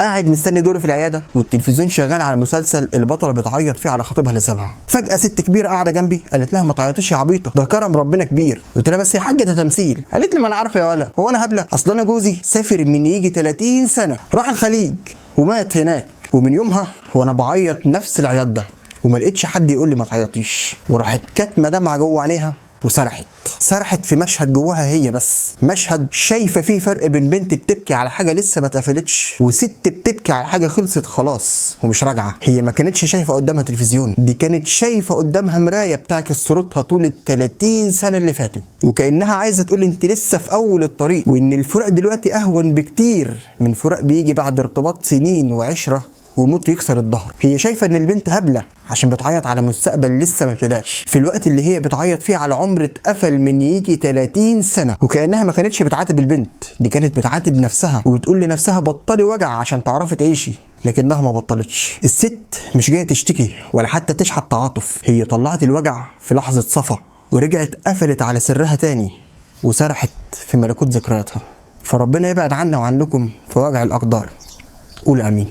قاعد مستني دوري في العياده والتلفزيون شغال على مسلسل البطله بتعيط فيه على خطيبها اللي سابها. فجاه ست كبيره قاعده جنبي قالت لها ما تعيطيش يا عبيطه، ده كرم ربنا كبير. قلت لها بس يا حاجه ده تمثيل. قالت لي ما انا عارفه يا ولا، هو انا هبله؟ اصل انا جوزي سافر من يجي 30 سنه راح الخليج ومات هناك، ومن يومها وانا بعيط نفس العياط ده وما لقيتش حد يقول لي ما تعيطيش. وراحت كاتمه دمعه جوه عينيها وسرحت في مشهد جواها هي بس، مشهد شايفه فيه فرق بين بنت بتبكي على حاجه لسه ما اتقفلتش وست بتبكي على حاجه خلصت خلاص ومش راجعه. هي ما كانتش شايفه قدامها تلفزيون، دي كانت شايفه قدامها مرايه بتعكس صورتها طول ال 30 سنه اللي فاتوا، وكانها عايزه تقول انت لسه في اول الطريق، وان الفراق دلوقتي اهون بكتير من فراق بيجي بعد ارتباط سنين وعشره وموت يكسر الظهر. هي شايفه ان البنت هبله عشان بتعيط على مستقبل لسه ما ابتداش، في الوقت اللي هي بتعيط فيه على عمر اتقفل من يجي 30 سنه. وكانها ما كانتش بتعاتب البنت، دي كانت بتعاتب نفسها وبتقول لنفسها بطلي وجع عشان تعرفي تعيشي، لكنها ما بطلتش. الست مش جايه تشتكي ولا حتى تشحت تعاطف، هي طلعت الوجع في لحظه صفا ورجعت قفلت على سرها تاني وسرحت في ملكوت ذكرياتها. فربنا يبعد عنا وعنكم في وجع الاقدار. قول امين.